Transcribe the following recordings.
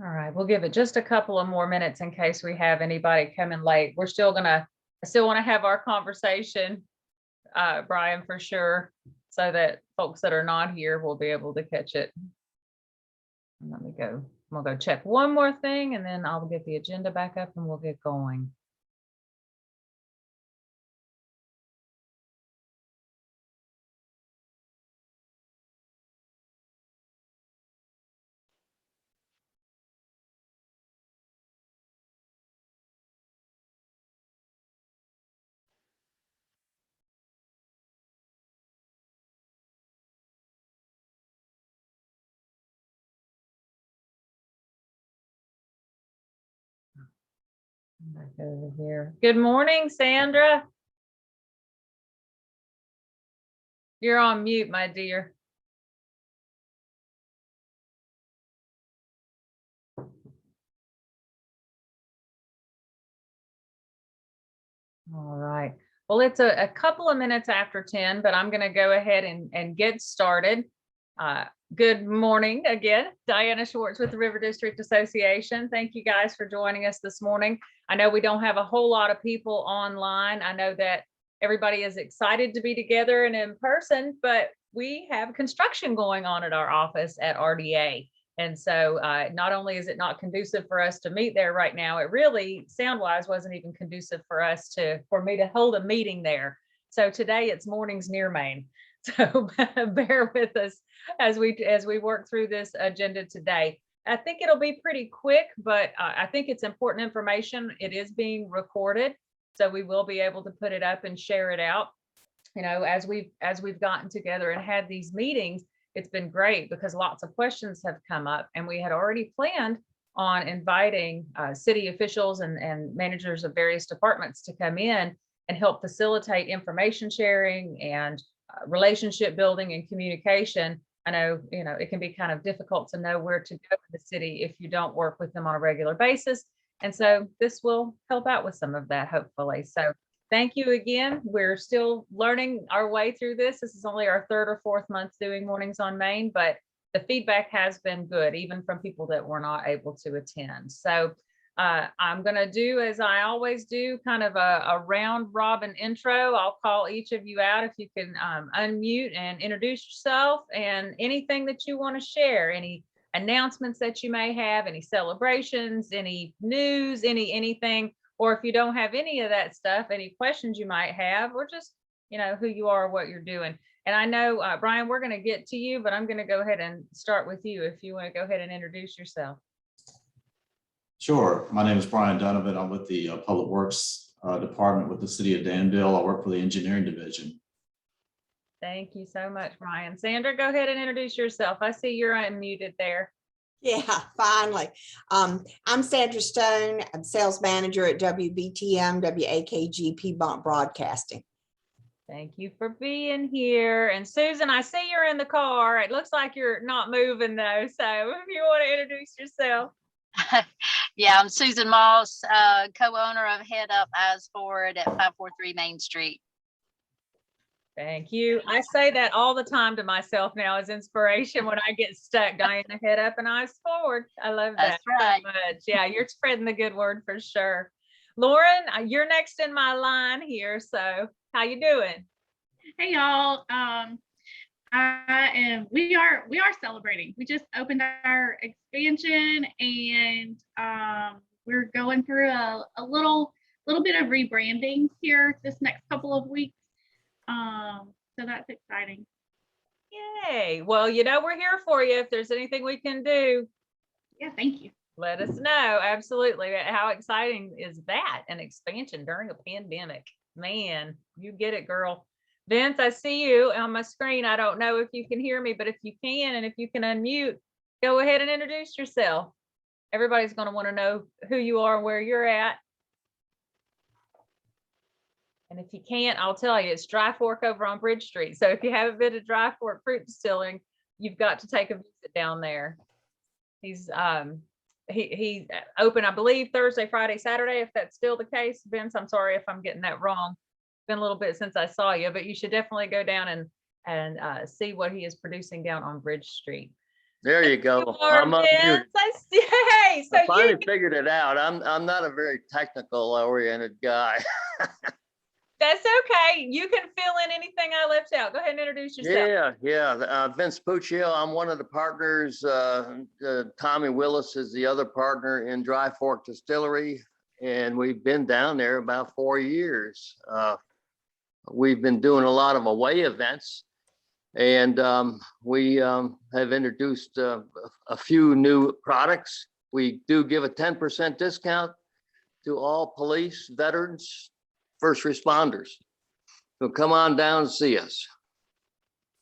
All right, we'll give it just a couple of more minutes in case we have anybody coming late. I still want to have our conversation, Brian, for sure, so that folks that are not here will be able to catch it. Let me go. I'm gonna go check one more thing and then I'll get the agenda back up and we'll get going. Back over here. Good morning, Sandra. You're on mute, my dear. All right. Well, it's a couple of minutes after 10, but I'm going to go ahead and get started. Good morning again, Diana Schwartz with the River District Association. Thank you guys for joining us this morning. I know we don't have a whole lot of people online. I know that everybody is excited to be together and in person, but we have construction going on at our office at RDA. And so not only is it not conducive for us to meet there right now, it really sound-wise wasn't even conducive for me to hold a meeting there. So today it's mornings near Maine. So bear with us as we work through this agenda today. I think it'll be pretty quick, but I think it's important information. It is being recorded, so we will be able to put it up and share it out. You know, as we've gotten together and had these meetings, it's been great because lots of questions have come up, and we had already planned on inviting city officials and managers of various departments to come in and help facilitate information sharing and relationship building and communication. I know, you know, it can be kind of difficult to know where to go in the city if you don't work with them on a regular basis. And so this will help out with some of that, hopefully. So thank you again. We're still learning our way through this. This is only our third or fourth month doing Mornings on Maine, but the feedback has been good, even from people that were not able to attend. So I'm going to do, as I always do, kind of a round robin intro. I'll call each of you out if you can unmute and introduce yourself and anything that you want to share, any announcements that you may have, any celebrations, any news, anything, or if you don't have any of that stuff, any questions you might have, or just, you know, who you are, what you're doing. And I know, Brian, we're going to get to you, but I'm going to go ahead and start with you if you want to go ahead and introduce yourself. Sure. My name is Brian Donovan. I'm with the Public Works Department with the City of Danville. I work for the Engineering Division. Thank you so much, Brian. Sandra, go ahead and introduce yourself. I see you're unmuted there. Yeah, finally. I'm Sandra Stone. I'm sales manager at WBTM, WAKG Piedmont Broadcasting. Thank you for being here. And Susan, I see you're in the car. It looks like you're not moving though. So if you want to introduce yourself. Yeah, I'm Susan Moss, co-owner of Head Up Eyes Forward at 543 Main Street. Thank you. I say that all the time to myself now as inspiration when I get stuck. Diana, head up and eyes forward. I love that. That's right. So much. Yeah, you're spreading the good word for sure. Lauren, you're next in my line here. So how you doing? Hey y'all. We are celebrating. We just opened our expansion, and we're going through a little bit of rebranding here this next couple of weeks. So that's exciting. Yay. Well, you know, we're here for you. If there's anything we can do. Yeah, thank you. Let us know. Absolutely. How exciting is that? An expansion during a pandemic. Man, you get it, girl. Vince, I see you on my screen. I don't know if you can hear me, but if you can, and if you can unmute, go ahead and introduce yourself. Everybody's going to want to know who you are and where you're at. And if you can't, I'll tell you, it's Dry Fork over on Bridge Street. So if you haven't been to Dry Fork Fruit Distilling, you've got to take a visit down there. He's he open, I believe, Thursday, Friday, Saturday, if that's still the case. Vince, I'm sorry if I'm getting that wrong. It's been a little bit since I saw you, but you should definitely go down and see what he is producing down on Bridge Street. There you You go. are, I'm unmuted. Vince. I see. Hey, so I you finally figured it out. I'm not a very technical oriented guy. that's okay. You can fill in anything I left out. Go ahead and introduce yourself. Yeah. Vince Puccio. I'm one of the partners. Tommy Willis is the other partner in Dry Fork Distillery, and we've been down there about 4 years. We've been doing a lot of away events, and we have introduced a few new products. We do give a 10% discount to all police, veterans, first responders. So come on down and see us.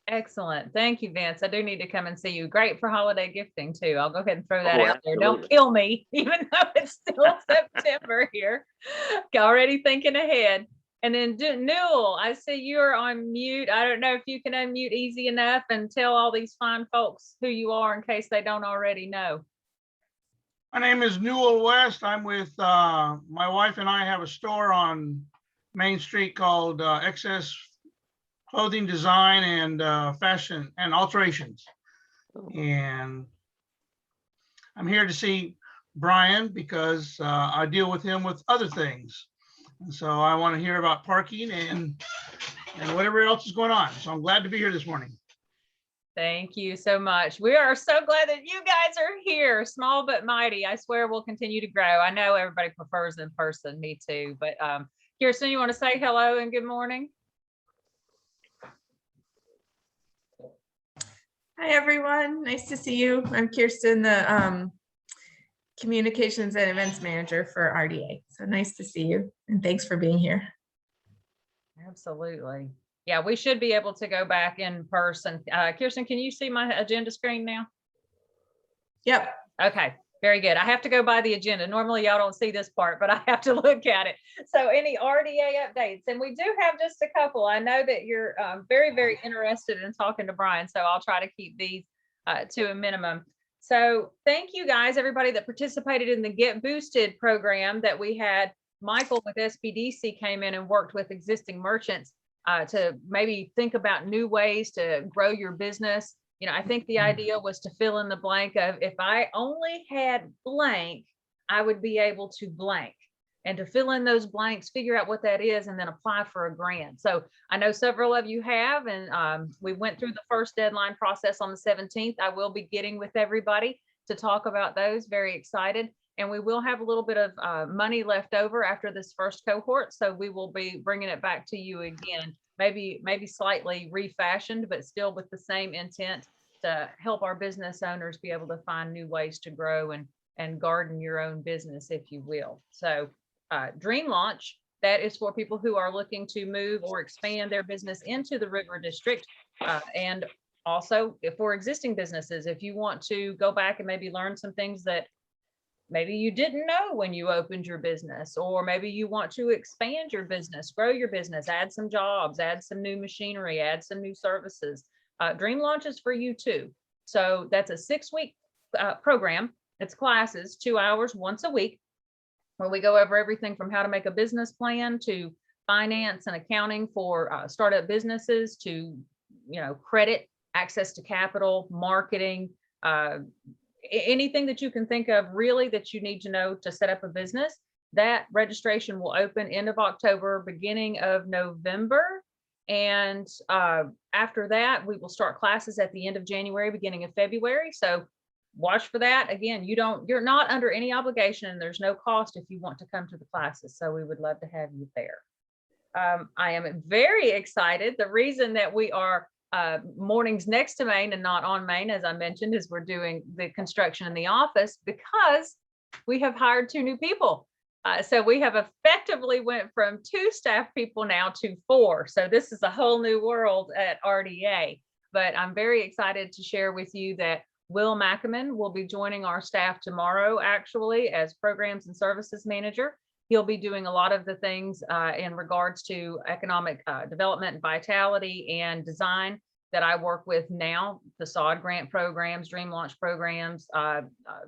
Excellent. Thank you, Vince. I do need to come and see you. Great for holiday gifting too. I'll go ahead and throw that Oh, out there. Don't absolutely. kill me, even though it's still September here. Already thinking ahead. And then Newell, I see you're on mute. I don't know if you can unmute easy enough and tell all these fine folks who you are in case they don't already know. My name is Newell West. I'm with my wife and I have a store on Main Street called Excess Clothing Design and Fashion and Alterations. And I'm here to see Brian because I deal with him with other things. And so I want to hear about parking and whatever else is going on. So I'm glad to be here this morning. Thank you so much. We are so glad that you guys are here. Small but mighty. I swear we'll continue to grow. I know everybody prefers in person, me too. But Kirsten, you want to say hello and good morning? Hi, everyone. Nice to see you. I'm Kirsten, the Communications and Events Manager for RDA. So nice to see you, and thanks for being here. Absolutely. Yeah, we should be able to go back in person. Kirsten, can you see my agenda screen now? Yep. Okay, very good. I have to go by the agenda. Normally y'all don't see this part, but I have to look at it. So any RDA updates? And we do have just a couple. I know that you're very, very interested in talking to Brian, so I'll try to keep these to a minimum. So thank you guys, everybody that participated in the Get Boosted program that we had. Michael with SBDC came in and worked with existing merchants to maybe think about new ways to grow your business. You know, I think the idea was to fill in the blank of if I only had blank, I would be able to blank, and to fill in those blanks, figure out what that is, and then apply for a grant. So I know several of you have, and we went through the first deadline process on the 17th. I will be getting with everybody to talk about those. Very excited. And we will have a little bit of money left over after this first cohort. So we will be bringing it back to you again, maybe slightly refashioned, but still with the same intent to help our business owners be able to find new ways to grow and garden your own business, if you will. So Dream Launch, that is for people who are looking to move or expand their business into the River District. And also for existing businesses, if you want to go back and maybe learn some things that maybe you didn't know when you opened your business, or maybe you want to expand your business, grow your business, add some jobs, add some new machinery, add some new services. Dream Launch is for you too. So that's a 6-week program. It's classes, 2 hours once a week, where we go over everything from how to make a business plan to finance and accounting for startup businesses to, you know, credit, access to capital, marketing, anything that you can think of really that you need to know to set up a business. That registration will open end of October, beginning of November. And after that, we will start classes at the end of January, beginning of February. So watch for that. Again, you're not under any obligation, and there's no cost if you want to come to the classes. So we would love to have you there. I am very excited. The reason that we are mornings next to Main and not on Main, as I mentioned, is we're doing the construction in the office because we have hired 2 new people. So we have effectively went from 2 staff people now to 4. So this is a whole new world at RDA. But I'm very excited to share with you that Will Mackaman will be joining our staff tomorrow, actually, as Programs and Services Manager. He'll be doing a lot of the things in regards to economic development, vitality, and design that I work with now, facade grant programs, Dream Launch programs,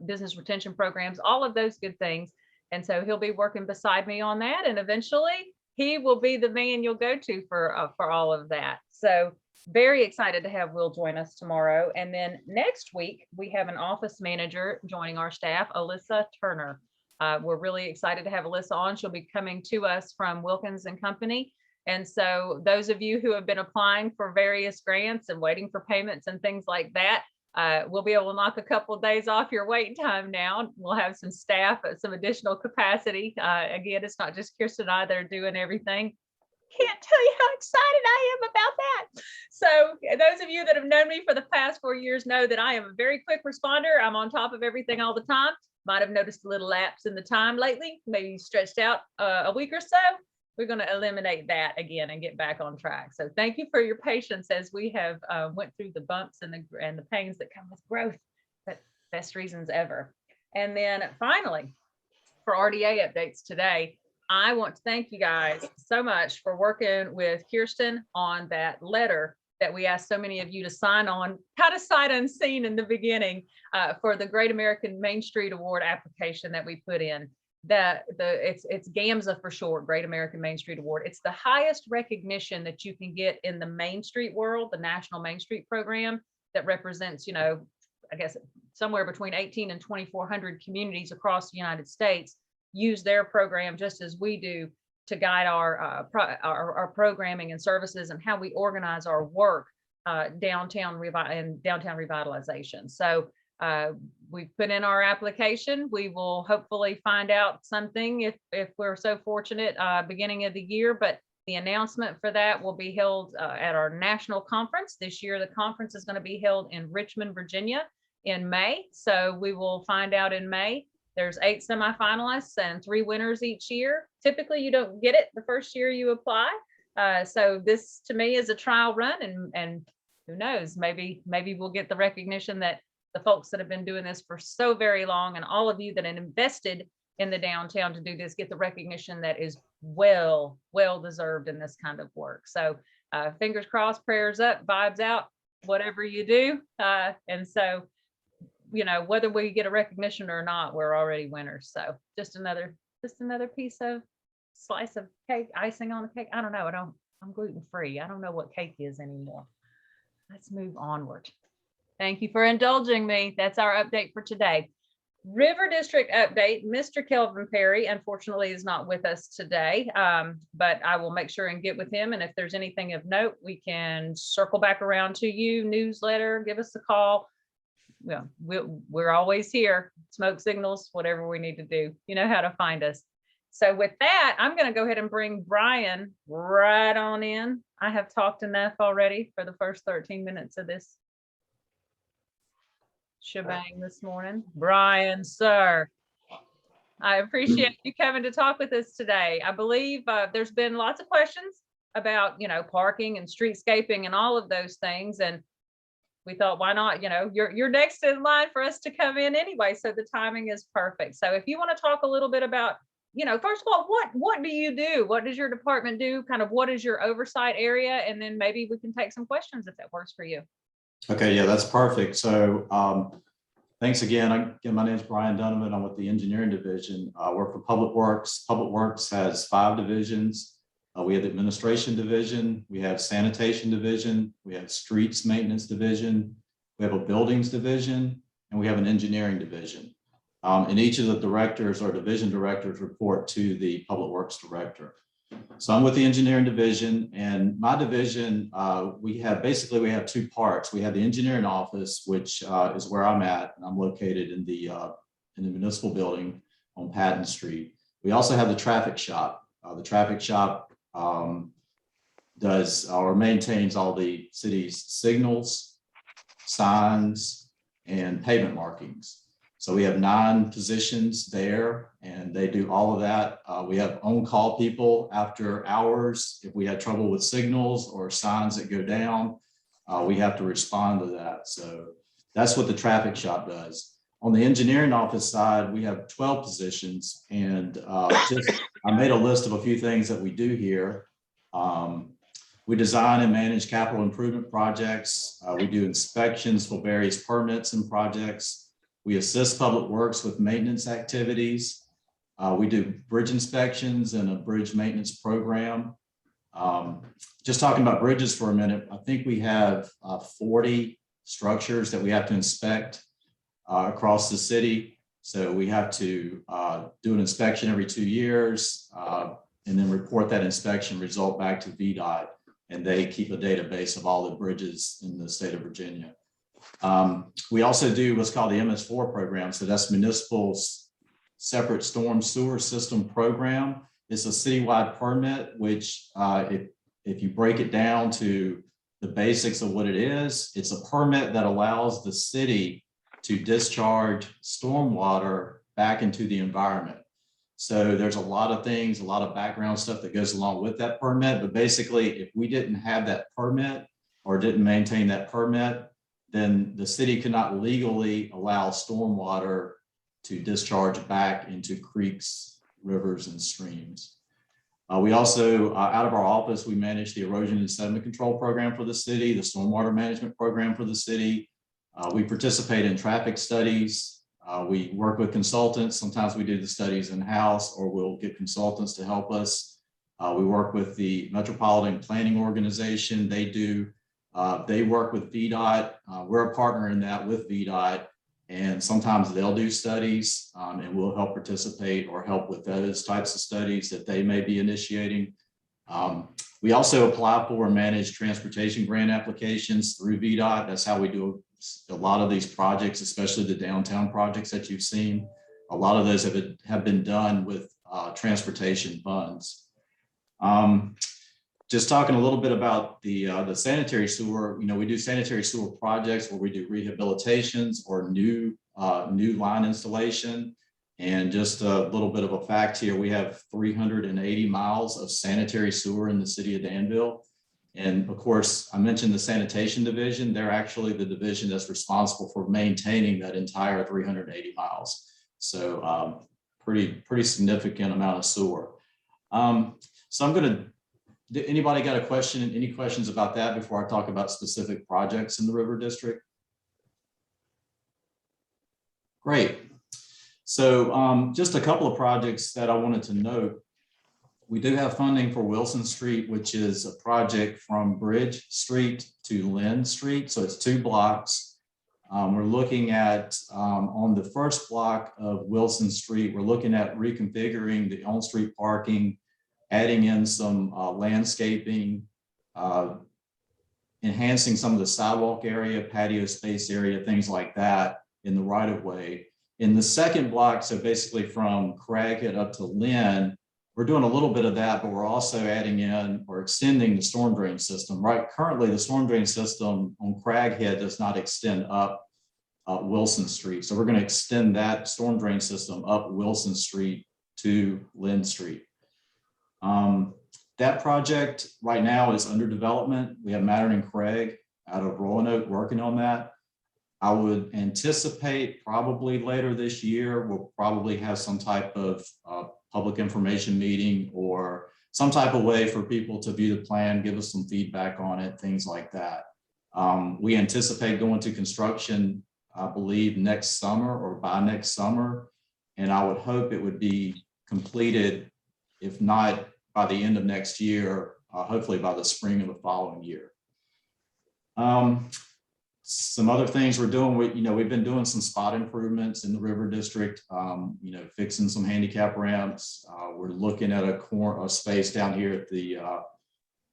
business retention programs, all of those good things. And so he'll be working beside me on that. And eventually he will be the man you'll go to for all of that. So very excited to have Will join us tomorrow. And then next week, we have an office manager joining our staff, Alyssa Turner. We're really excited to have Alyssa on. She'll be coming to us from Wilkins and Company. And so those of you who have been applying for various grants and waiting for payments and things like that, we'll be able to knock a couple of days off your wait time now. We'll have some staff at some additional capacity. Again, it's not just Kirsten and I that are doing everything. Can't tell you how excited I am about that. So those of you that have known me for the past 4 years know that I am a very quick responder. I'm on top of everything all the time. Might have noticed a little lapse in the time lately, maybe stretched out a week or so. We're going to eliminate that again and get back on track. So thank you for your patience as we have went through the bumps and the pains that come with growth, but best reasons ever. And then finally, for RDA updates today, I want to thank you guys so much for working with Kirsten on that letter that we asked so many of you to sign on, kind of sight unseen in the beginning, for the Great American Main Street Award application that we put in. It's GAMSA for short, Great American Main Street Award. It's the highest recognition that you can get in the Main Street world, the National Main Street Program that represents, I guess somewhere between 18 and 2,400 communities across the United States use their program just as we do to guide our programming and services and how we organize our work downtown revitalization. So we've put in our application. We will hopefully find out something if we're so fortunate beginning of the year, but the announcement for that will be held at our national conference. This year, the conference is going to be held in Richmond, Virginia in May. So we will find out in May. There's 8 semifinalists and 3 winners each year. Typically, you don't get it the first year you apply. So this to me is a trial run, and who knows, maybe we'll get the recognition that the folks that have been doing this for so very long, and all of you that have invested in the downtown to do this, get the recognition that is well deserved in this kind of work. So fingers crossed, prayers up, vibes out, whatever you do. And so, whether we get a recognition or not, we're already winners. So just another piece of slice of cake, icing on the cake. I don't know. I'm gluten free. I don't know what cake is anymore. Let's move onward. Thank you for indulging me. That's our update for today. River District update. Mr. Kelvin Perry, unfortunately, is not with us today, but I will make sure and get with him. And if there's anything of note, we can circle back around to you, newsletter, give us a call. Well, we're always here, smoke signals, whatever we need to do. You know how to find us. So with that, I'm going to go ahead and bring Brian right on in. I have talked enough already for the first 13 minutes of this shebang this morning. Brian, sir, I appreciate you coming to talk with us today. I believe there's been lots of questions about, parking and streetscaping and all of those things. And we thought, why not? You're next in line for us to come in anyway. So the timing is perfect. So if you want to talk a little bit about, first of all, what do you do? What does your department do? Kind of what is your oversight area? And then maybe we can take some questions if that works for you. Okay, yeah, that's perfect. So thanks again. My name is Brian Donovan. I'm with the engineering division. I work for Public Works. Public Works has 5 divisions. We have the administration division, we have sanitation division, we have streets maintenance division, we have a buildings division, and we have an engineering division. And each of the directors or division directors report to the Public Works director. So I'm with the engineering division, and my division, we have 2 parts. We have the engineering office, which is where I'm at, and I'm located in the municipal building on Patton Street. We also have the traffic shop. The traffic shop does or maintains all the city's signals, signs, and pavement markings. So we have 9 positions there, and they do all of that. We have on-call people after hours. If we had trouble with signals or signs that go down, we have to respond to that. So that's what the traffic shop does. On the engineering office side, we have 12 positions, and I made a list of a few things that we do here. We design and manage capital improvement projects. We do inspections for various permits and projects. We assist Public Works with maintenance activities. We do bridge inspections and a bridge maintenance program. Just talking about bridges for a minute, I think we have 40 structures that we have to inspect across the city. So we have to do an inspection every 2 years and then report that inspection result back to VDOT. And they keep a database of all the bridges in the state of Virginia. We also do what's called the MS4 program. So that's Municipal Separate Storm Sewer System Program. It's a citywide permit, which if you break it down to the basics of what it is, it's a permit that allows the city to discharge stormwater back into the environment. So there's a lot of things, a lot of background stuff that goes along with that permit. But basically, if we didn't have that permit or didn't maintain that permit, then the city could not legally allow stormwater to discharge back into creeks, rivers, and streams. We also, out of our office, we manage the erosion and sediment control program for the city, the stormwater management program for the city. We participate in traffic studies. We work with consultants. Sometimes we do the studies in-house, or we'll get consultants to help us. We work with the Metropolitan Planning Organization. They work with VDOT. We're a partner in that with VDOT, and sometimes they'll do studies and we'll help participate or help with those types of studies that they may be initiating. We also apply for and manage transportation grant applications through VDOT. That's how we do a lot of these projects, especially the downtown projects that you've seen. A lot of those have been done with transportation funds. Just talking a little bit about the sanitary sewer, we do sanitary sewer projects where we do rehabilitations or new line installation. And just a little bit of a fact here, we have 380 miles of sanitary sewer in the city of Danville. And of course, I mentioned the sanitation division. They're actually the division that's responsible for maintaining that entire 380 miles. So pretty significant amount of sewer. So I'm going to, anybody got a question, any questions about that before I talk about specific projects in the River District? Great. So just a couple of projects that I wanted to note. We do have funding for Wilson Street, which is a project from Bridge Street to Lynn Street. So it's 2 blocks. We're looking at, on the first block of Wilson Street, we're looking at reconfiguring the on-street parking, adding in some landscaping, enhancing some of the sidewalk area, patio space area, things like that in the right of way. In the second block, so basically from Craighead up to Lynn, we're doing a little bit of that, but we're also adding in or extending the storm drain system. Right, currently the storm drain system on Craighead does not extend up Wilson Street. So we're going to extend that storm drain system up Wilson Street to Lynn Street. That project right now is under development. We have Mattern and Craig out of Roanoke working on that. I would anticipate probably later this year, we'll probably have some type of public information meeting or some type of way for people to view the plan, give us some feedback on it, things like that. We anticipate going to construction, I believe, next summer or by next summer. And I would hope it would be completed, if not by the end of next year, hopefully by the spring of the following year. Some other things we're doing, we've been doing some spot improvements in the River District, fixing some handicap ramps. We're looking at a space down here at the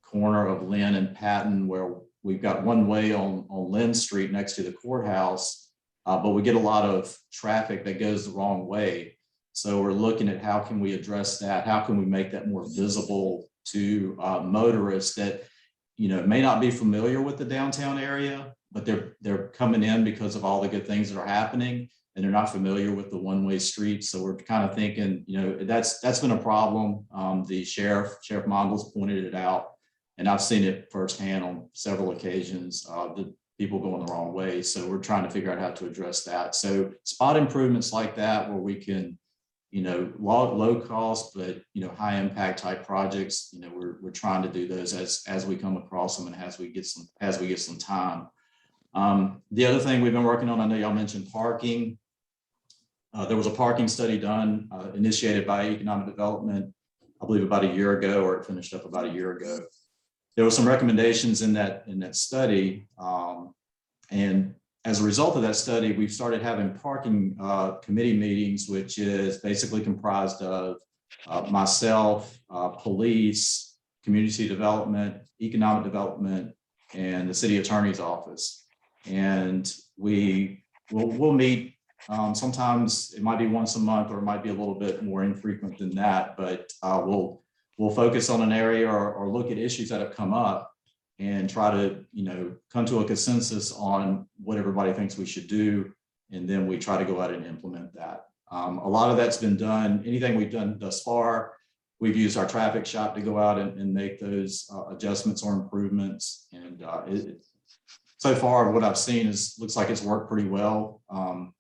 corner of Lynn and Patton where we've got one way on Lynn Street next to the courthouse, but we get a lot of traffic that goes the wrong way. So we're looking at how can we address that? How can we make that more visible to motorists that, may not be familiar with the downtown area, but they're coming in because of all the good things that are happening and they're not familiar with the one-way street. So we're kind of thinking, that's been a problem. The Sheriff Mondel's pointed it out, and I've seen it firsthand on several occasions, the people going the wrong way. So we're trying to figure out how to address that. So spot improvements like that, where we can, low cost, but, high impact type projects, we're trying to do those as we come across them and as we get some time. The other thing we've been working on, I know y'all mentioned parking. There was a parking study done, initiated by Economic Development I believe about a year ago, or it finished up about a year ago. There were some recommendations in that study. And as a result of that study, we've started having parking committee meetings, which is basically comprised of myself, police, community development, economic development, and the city attorney's office. And we'll meet. Sometimes it might be once a month, or it might be a little bit more infrequent than that, but we'll focus on an area or look at issues that have come up and try to, come to a consensus on what everybody thinks we should do. And then we try to go out and implement that. A lot of that's been done. Anything we've done thus far, we've used our traffic shop to go out and make those adjustments or improvements. And so far, what I've seen looks like it's worked pretty well.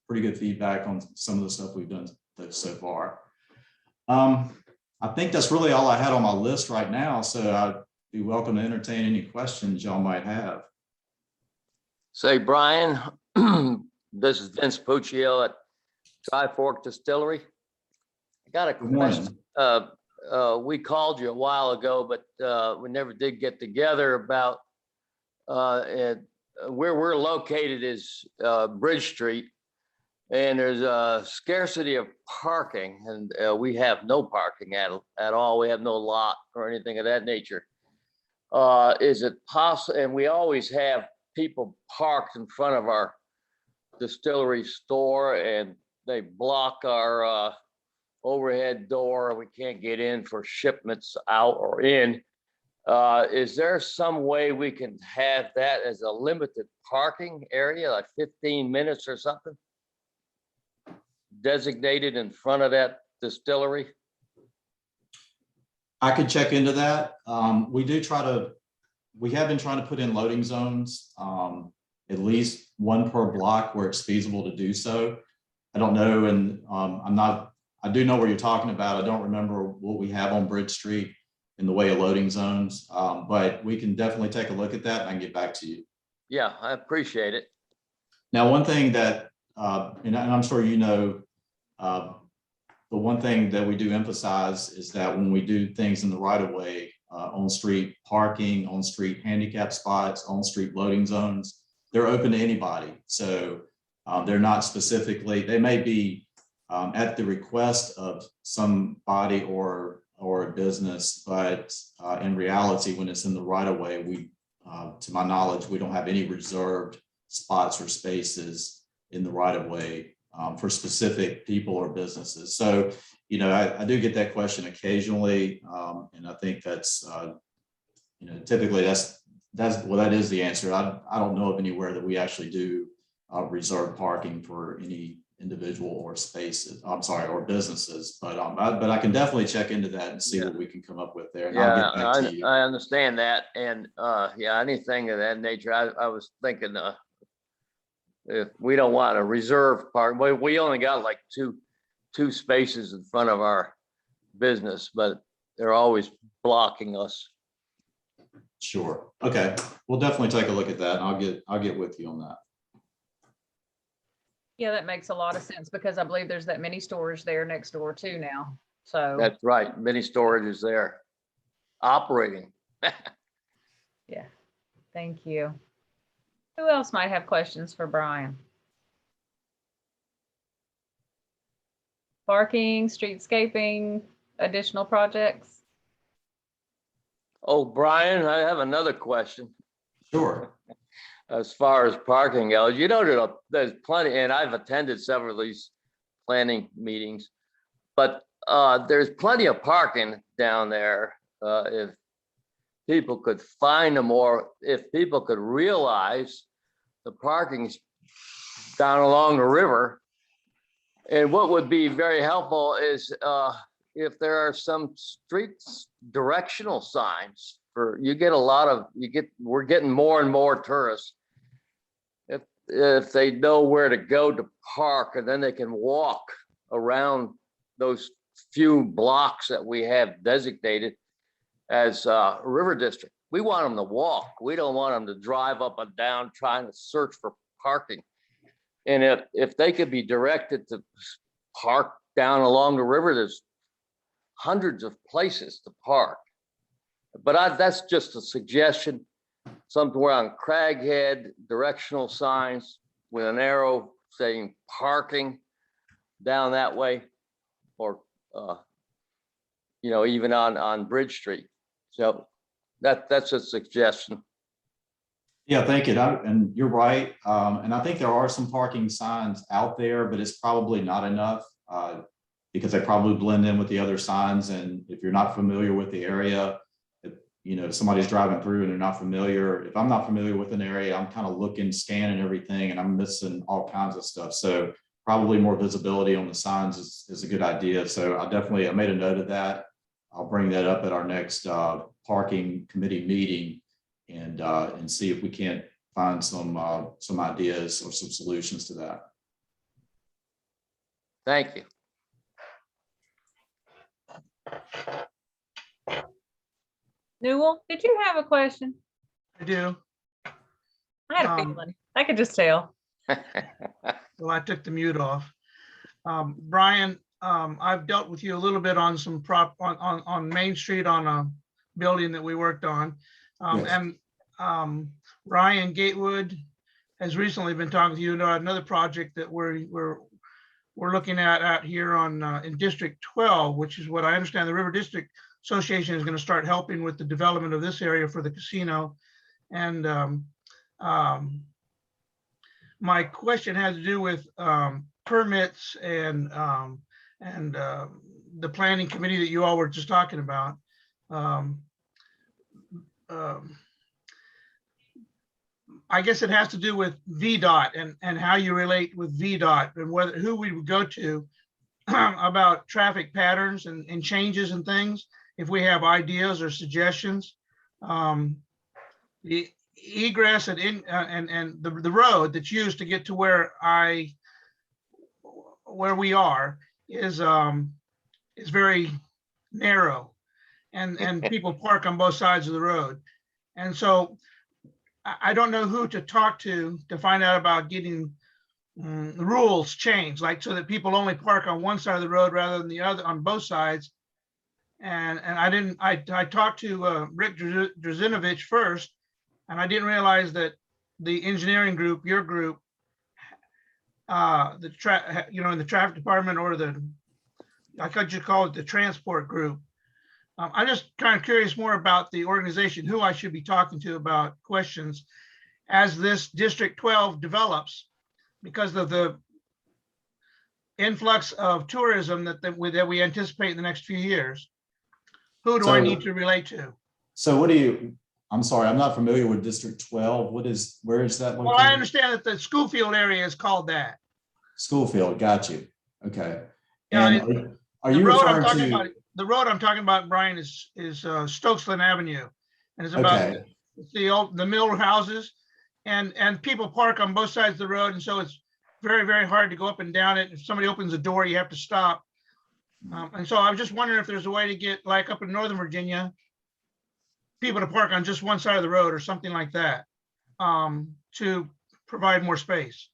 Pretty good feedback on some of the stuff we've done so far. I think that's really all I had on my list right now. So I'd be welcome to entertain any questions y'all might have. Say, Brian, this is Vince Puccio at Dry Fork Distillery. I got a Good morning. question. We called you a while ago, but we never did get together about where we're located is Bridge Street, and there's a scarcity of parking, and we have no parking at all. We have no lot or anything of that nature. Is it possible? And we always have people parked in front of our distillery store, and they block our overhead door. We can't get in for shipments out or in. Is there some way we can have that as a limited parking area, like 15 minutes or something, designated in front of that distillery? I could check into that. We have been trying to put in loading zones, at least one per block where it's feasible to do so. I don't know, and I do know what you're talking about. I don't remember what we have on Bridge Street in the way of loading zones, but we can definitely take a look at that and I can get back to you. Yeah, I appreciate it. Now, one thing that, and I'm sure the one thing that we do emphasize is that when we do things in the right of way, on street parking, on street handicap spots, on street loading zones, they're open to anybody. So they're not specifically, they may be at the request of somebody or a business, but in reality, when it's in the right of way, to my knowledge, we don't have any reserved spots or spaces in the right of way for specific people or businesses. So, I do get that question occasionally, and I think that's, typically that is the answer. I don't know of anywhere that we actually do reserve parking for any individual or spaces. I'm sorry, or businesses. But I can definitely check into that and see what we can come up with there. And I'll get back to you. I understand that, and anything of that nature. I was thinking, if we don't want a reserve park, we only got like two spaces in front of our business, but they're always blocking us. Sure. Okay. We'll definitely take a look at that. And I'll get with you on that. Yeah, that makes a lot of sense because I believe there's that mini storage there next door too now. So That's right. Mini storage is there operating. yeah, thank you. Who else might have questions for Brian? Parking, streetscaping, additional projects? Oh, Brian, I have another question. Sure. As far as parking goes, there's plenty, and I've attended several of these planning meetings, but there's plenty of parking down there. If people could find them, or if people could realize the parking's down along the river. And what would be very helpful is if there are some street directional signs we're getting more and more tourists. If they know where to go to park, and then they can walk around those few blocks that we have designated as River District. We want them to walk. We don't want them to drive up and down trying to search for parking. And if they could be directed to park down along the river, there's hundreds of places to park. But that's just a suggestion, somewhere on Craghead, directional signs with an arrow saying parking down that way, or, even on Bridge Street. So that's a suggestion. Yeah, thank you. And you're right. And I think there are some parking signs out there, but it's probably not enough because they probably blend in with the other signs. And if you're not familiar with the area, if somebody's driving through and they're not familiar, if I'm not familiar with an area, I'm kind of looking, scanning everything, and I'm missing all kinds of stuff. So probably more visibility on the signs is a good idea. So I made a note of that. I'll bring that up at our next parking committee meeting and see if we can't find some ideas or some solutions to that. Thank you. Newell, did you have a question? I do. I had a feeling. I could just tell. Well, I took the mute off. Brian, I've dealt with you a little bit on some on Main Street on a building that we worked on. Yes. And Ryan Gatewood has recently been talking to you about another project that we're looking at out here on in District 12, which is what I understand the River District Association is going to start helping with the development of this area for the casino. And my question has to do with permits and the planning committee that you all were just talking about. I guess it has to do with VDOT and how you relate with VDOT and who we would go to about traffic patterns and changes and things. If we have ideas or suggestions, the egress and the road that's used to get to where we are is very narrow, and people park on both sides of the road. And so I don't know who to talk to find out about getting the rules changed, like so that people only park on one side of the road rather than the other on both sides. And I talked to Rick Drazinovich first, and I didn't realize that the engineering group, your group, in the traffic department, or I could just call it the transport group. I'm just kind of curious more about the organization, who I should be talking to about questions as this District 12 develops, because of the influx of tourism that we anticipate in the next few years. Who do I need to relate to? So I'm sorry, I'm not familiar with District 12. Where is that located? Well, I understand that the Schoolfield area is called that. Schoolfield, got you. Okay. Yeah, And are you referring to? The road I'm talking about, Brian, is Stokesland Avenue, and it's about the mill houses, and people park on both sides of the road, and so it's very, very hard to go up and down it. If somebody opens the door, you have to stop. And so I was just wondering if there's a way to get, like up in Northern Virginia, people to park on just one side of the road or something like that, to provide more space.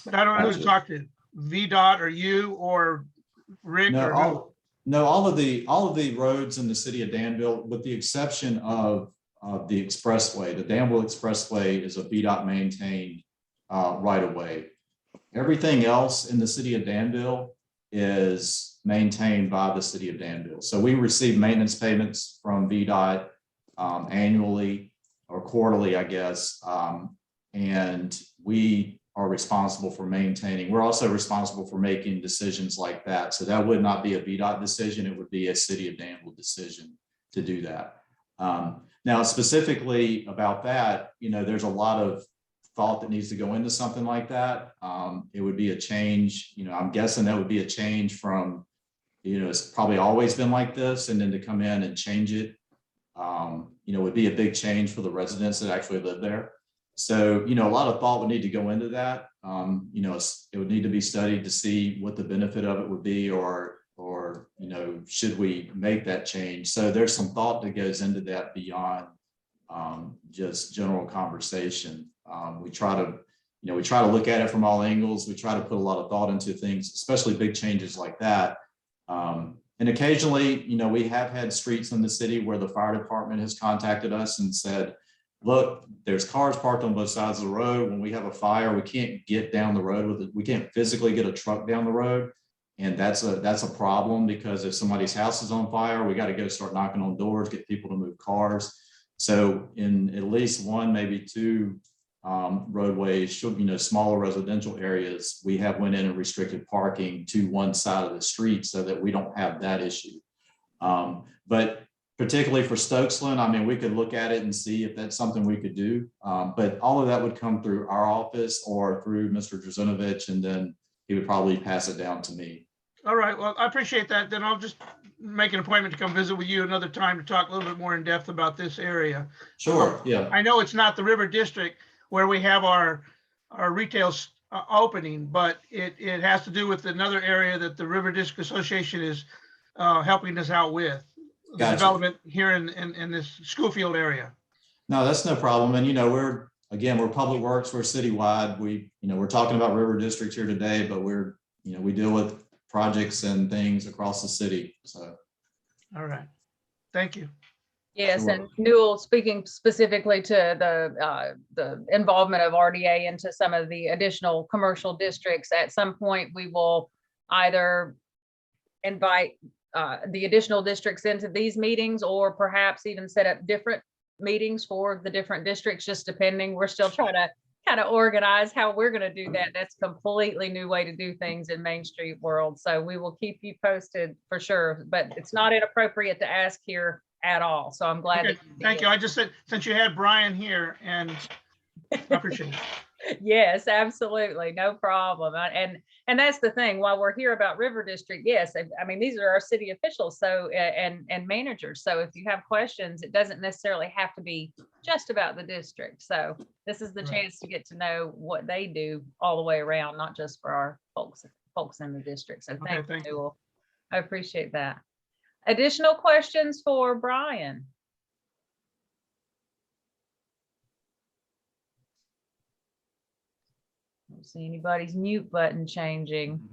But I don't know who to talk to, VDOT or you or Rick or who. No, all of the roads in the city of Danville, with the exception of the expressway, the Danville Expressway is a VDOT maintained right of way. Everything else in the city of Danville is maintained by the city of Danville. So we receive maintenance payments from VDOT annually or quarterly, I guess, and we are responsible for maintaining. We're also responsible for making decisions like that. So that would not be a VDOT decision. It would be a city of Danville decision to do that. Now, specifically about that, there's a lot of thought that needs to go into something like that. It would be a change. I'm guessing that would be a change from, it's probably always been like this, and then to come in and change it, would be a big change for the residents that actually live there. So, a lot of thought would need to go into that. It would need to be studied to see what the benefit of it would be, or should we make that change? So there's some thought that goes into that beyond just general conversation. We try to look at it from all angles. We try to put a lot of thought into things, especially big changes like that. And occasionally, we have had streets in the city where the fire department has contacted us and said, look, there's cars parked on both sides of the road. When we have a fire, we can't get down the road with it. We can't physically get a truck down the road. And that's a problem, because if somebody's house is on fire, we got to go start knocking on doors, get people to move cars. So in at least one, maybe two roadways, smaller residential areas, we have went in and restricted parking to one side of the street so that we don't have that issue. But particularly for Stokesland, I mean, we could look at it and see if that's something we could do. But all of that would come through our office or through Mr. Drazunovich, and then he would probably pass it down to me. All right, well, I appreciate that. Then I'll just make an appointment to come visit with you another time to talk a little bit more in depth about this area. Sure, yeah. I know it's not the River District where we have our retail opening, but it has to do with another area that the River District Association is helping us out with. The Gotcha. development here in this Schofield area. No, that's no problem. And, we're Public Works, we're citywide. We're talking about River District here today, but we deal with projects and things across the city. So. All right. Thank you. Yes, Sure. and Newell, speaking specifically to the involvement of RDA into some of the additional commercial districts, at some point we will either invite the additional districts into these meetings, or perhaps even set up different meetings for the different districts, just depending. We're still trying to kind of organize how we're going to do that. That's a completely new way to do things in Main Street world. So we will keep you posted for sure, but it's not inappropriate to ask here at all. So I'm glad. Okay, thank you. I just said, since you had Brian here, and I appreciate it. Yes, absolutely. No problem. And that's the thing, while we're here about River District, yes, I mean, these are our city officials, so, and managers. So if you have questions, it doesn't necessarily have to be just about the district. So this is the Right. chance to get to know what they do all the way around, not just for our folks in the district. So Okay, thank thank you, Newell. I appreciate that. Additional questions for Brian? Don't see anybody's mute button changing.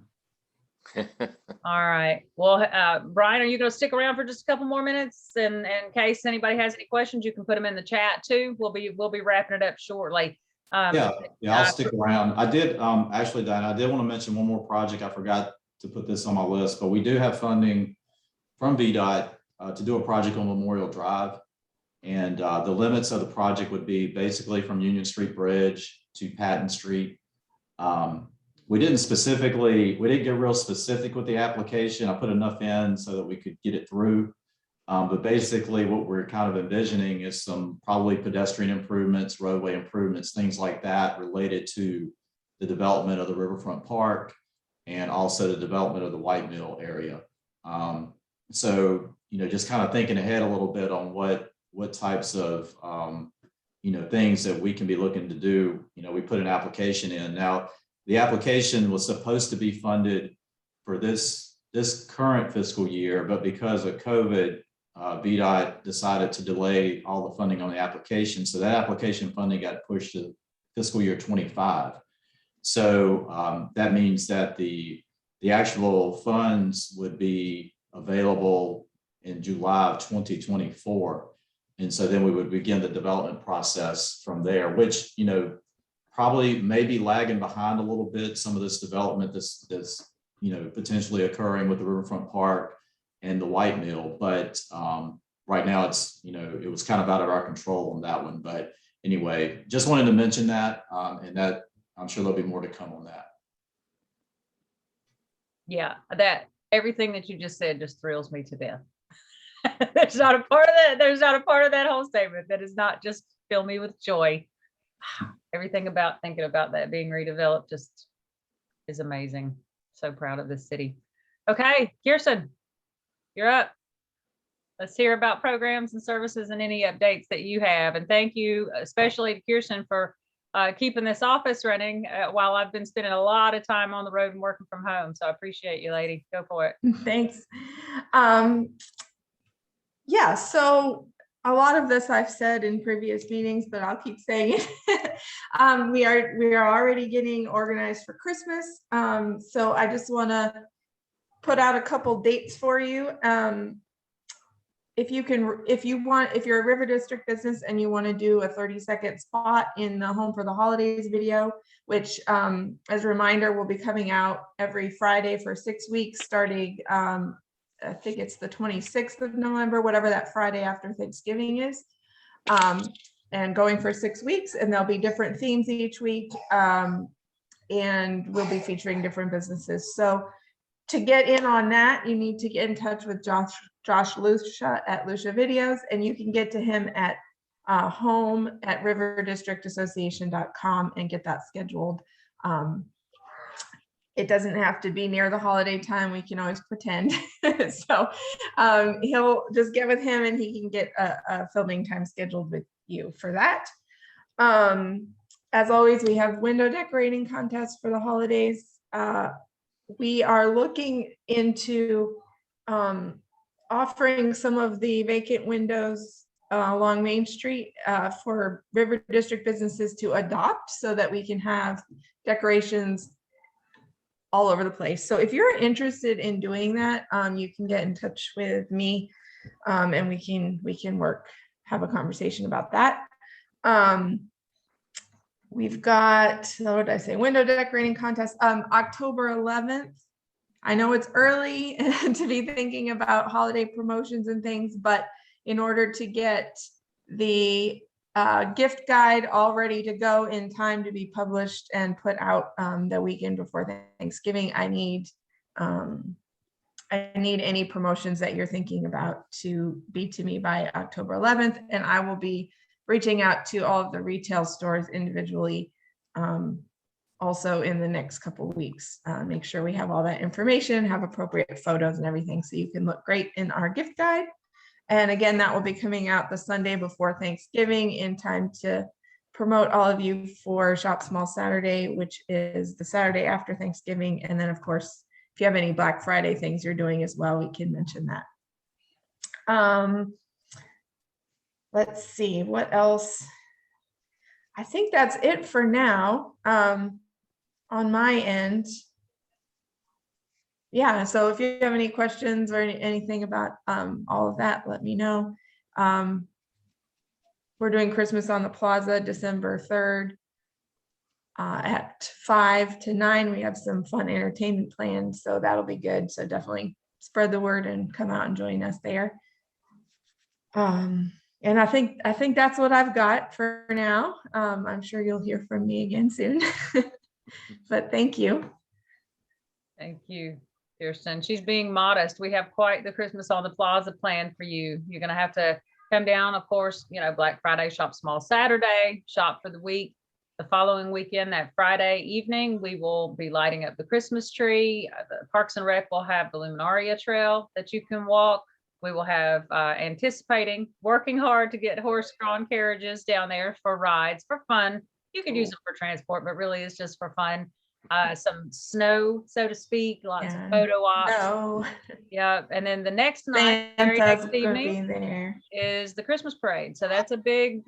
All right. Well, Brian, are you going to stick around for just a couple more minutes? And in case anybody has any questions, you can put them in the chat too. We'll be wrapping it up shortly. Yeah, I'll stick around. I did, actually, Diana, I did want to mention one more project. I forgot to put this on my list, but we do have funding from VDOT to do a project on Memorial Drive. And the limits of the project would be basically from Union Street Bridge to Patton Street. We didn't get real specific with the application. I put enough in so that we could get it through. But basically what we're kind of envisioning is some probably pedestrian improvements, roadway improvements, things like that related to the development of the Riverfront Park and also the development of the White Mill area. So, just kind of thinking ahead a little bit on what types of, things that we can be looking to do. We put an application in. Now, the application was supposed to be funded for this current fiscal year, but because of COVID, VDOT decided to delay all the funding on the application. So that application funding got pushed to fiscal year 25. So that means that the actual funds would be available in July of 2024. And so then we would begin the development process from there, which, probably maybe lagging behind a little bit, some of this development that's potentially occurring with the Riverfront Park and the White Mill. But right now it's, it was kind of out of our control on that one. But anyway, just wanted to mention that, and that I'm sure there'll be more to come on that. Yeah, that everything that you just said just thrills me to death. There's not a part of that. There's not a part of that whole statement that is not just fill me with joy. Everything about thinking about that being redeveloped just is amazing. So proud of this city. Okay, Kirsten, you're up. Let's hear about programs and services and any updates that you have. And thank you especially to Kirsten for keeping this office running while I've been spending a lot of time on the road and working from home. So I appreciate you, lady. Go for it. Thanks. Yeah, so a lot of this I've said in previous meetings, but I'll keep saying it. We are already getting organized for Christmas. So I just want to put out a couple dates for you. If you're a River District business and you want to do a 30-second spot in the Home for the Holidays video, which as a reminder will be coming out every Friday for 6 weeks, starting I think it's the 26th of November, whatever that Friday after Thanksgiving is, and going for 6 weeks, and there'll be different themes each week, and we'll be featuring different businesses. So to get in on that, you need to get in touch with Josh Lucia at Lucia Videos, and you can get to him at home@riverdistrictassociation.com and get that scheduled. It doesn't have to be near the holiday time. We can always pretend. So he'll just get with him and he can get a filming time scheduled with you for that. As always, we have window decorating contests for the holidays. We are looking into offering some of the vacant windows along Main Street for River District businesses to adopt so that we can have decorations all over the place. So if you're interested in doing that, you can get in touch with me and we can have a conversation about that. We've got, what did I say? Window decorating contest, October 11th. I know it's early to be thinking about holiday promotions and things, but in order to get the gift guide all ready to go in time to be published and put out the weekend before Thanksgiving, I need any promotions that you're thinking about to be to me by October 11th, and I will be reaching out to all of the retail stores individually also in the next couple of weeks. Make sure we have all that information, have appropriate photos and everything so you can look great in our gift guide. And again, that will be coming out the Sunday before Thanksgiving in time to promote all of you for Shop Small Saturday, which is the Saturday after Thanksgiving. And then of course, if you have any Black Friday things you're doing as well, we can mention that. Let's see, what else? I think that's it for now on my end. Yeah, so if you have any questions or anything about all of that, let me know. We're doing Christmas on the Plaza December 3rd at 5 to 9. We have some fun entertainment planned, so that'll be good. So definitely spread the word and come out and join us there. And I think that's what I've got for now. I'm sure you'll hear from me again soon, but thank you. Thank you, Kirsten. She's being modest. We have quite the Christmas on the Plaza planned for you. You're going to have to come down, of course, Black Friday, shop small Saturday, shop for the week. The following weekend, that Friday evening, we will be lighting up the Christmas tree. The Parks and Rec will have the Luminaria Trail that you can walk. We will have working hard to get horse-drawn carriages down there for rides, for fun. You could use them for transport, but really it's just for fun. Some snow, so to speak, lots of photo ops. No. Yeah, and then the next night, very Santa's next gonna be evening there. is the Christmas parade. So that's a big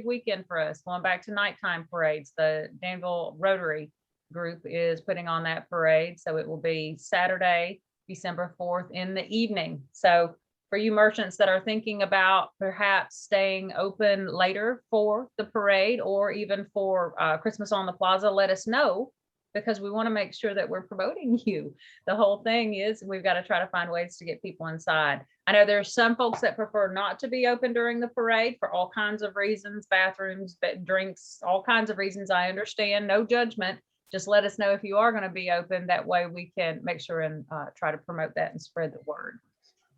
weekend for us. Going back to nighttime parades, the Danville Rotary group is putting on that parade. So it will be Saturday, December 4th in the evening. So for you merchants that are thinking about perhaps staying open later for the parade or even for Christmas on the Plaza, let us know, because we want to make sure that we're promoting you. The whole thing is we've got to try to find ways to get people inside. I know there's some folks that prefer not to be open during the parade for all kinds of reasons, bathrooms, drinks, all kinds of reasons. I understand, no judgment. Just let us know if you are going to be open. That way we can make sure and try to promote that and spread the word.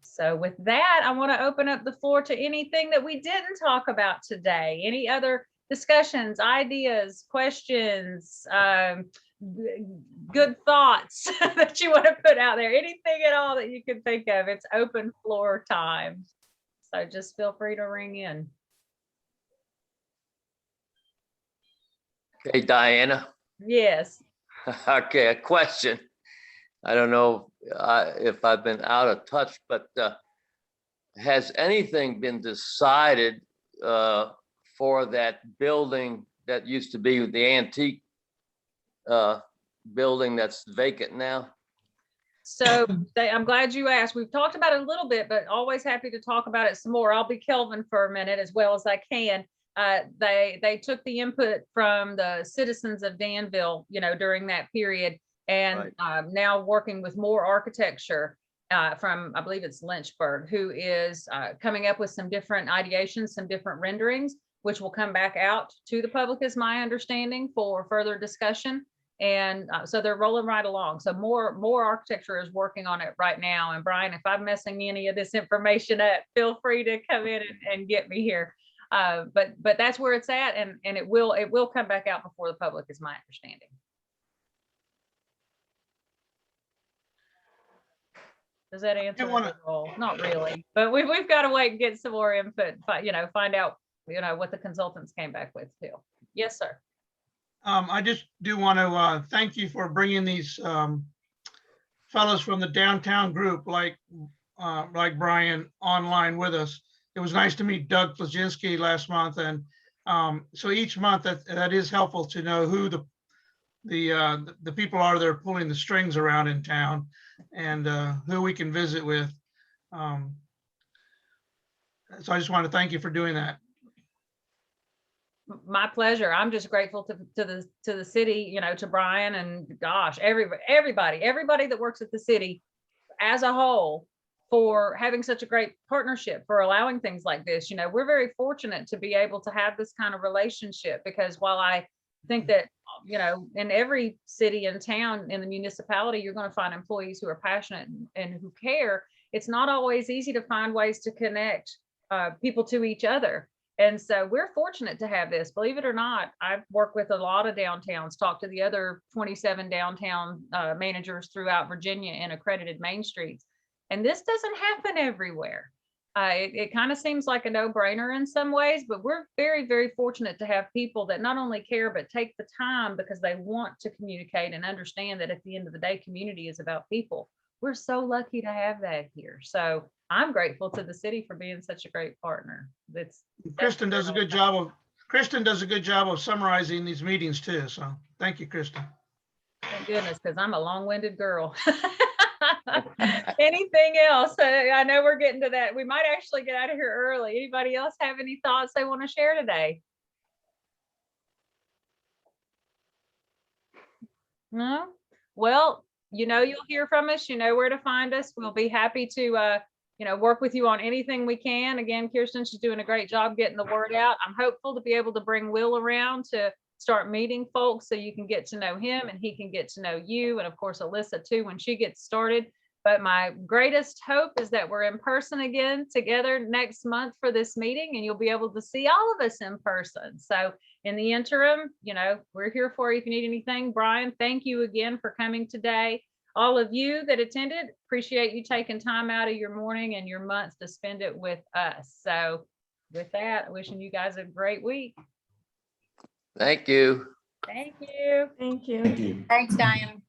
So with that, I want to open up the floor to anything that we didn't talk about today. Any other discussions, ideas, questions, good thoughts that you want to put out there? Anything at all that you can think of. It's open floor time. So just feel free to ring in. Okay, Diana. Yes. Okay, a question. I don't know if I've been out of touch, but has anything been decided for that building that used to be the antique building that's vacant now? So I'm glad you asked. We've talked about it a little bit, but always happy to talk about it some more. I'll be Kelvin for a minute as well as I can. They took the input from the citizens of Danville, during that period, and now working with more architecture from, I believe it's Lynchburg, who is coming up with some different ideations, some different renderings, which will come back out to the public, is my understanding, for further discussion. And so they're rolling right along. So more architecture is working on it right now. And Brian, if I'm messing any of this information up, feel free to come in and get me here. But that's where it's at, and it will come back out before the public, is my understanding. Does that answer it all? Not really, but we've got to wait and get some more input, find out, what the consultants came back with too. Yes, sir. I just do want to thank you for bringing these fellows from the downtown group, like Brian, online with us. It was nice to meet Doug Flazinski last month, and so each month that is helpful to know who the people are that are pulling the strings around in town, and who we can visit with. So I just want to thank you for doing that. My pleasure. I'm just grateful to the city, to Brian, and gosh, everybody that works at the city as a whole, for having such a great partnership, for allowing things like this. We're very fortunate to be able to have this kind of relationship, because while I think that, in every city and town in the municipality, you're going to find employees who are passionate and who care, it's not always easy to find ways to connect people to each other. And so we're fortunate to have this. Believe it or not, I've worked with a lot of downtowns, talked to the other 27 downtown managers throughout Virginia in accredited main streets. And this doesn't happen everywhere. It kind of seems like a no-brainer in some ways, but we're very, very fortunate to have people that not only care, but take the time because they want to communicate and understand that at the end of the day, community is about people. We're so lucky to have that here. So I'm grateful to the city for being such a great partner. Kristen does a good job of summarizing these meetings too. So thank you, Kristen. Thank goodness, because I'm a long-winded girl. Anything else? I know we're getting to that. We might actually get out of here early. Anybody else have any thoughts they want to share today? No? Well, you'll hear from us. You know where to find us. We'll be happy to work with you on anything we can. Again, Kirsten, she's doing a great job getting the word out. I'm hopeful to be able to bring Will around to start meeting folks so you can get to know him and he can get to know you. And of course, Alyssa too, when she gets started. But my greatest hope is that we're in person again together next month for this meeting, and you'll be able to see all of us in person. So in the interim, we're here for you if you need anything. Brian, thank you again for coming today. All of you that attended, appreciate you taking time out of your morning and your months to spend it with us. So with that, wishing you guys a great week. Thank you. Thank you. Thank you. Thank you. Thanks, Diane.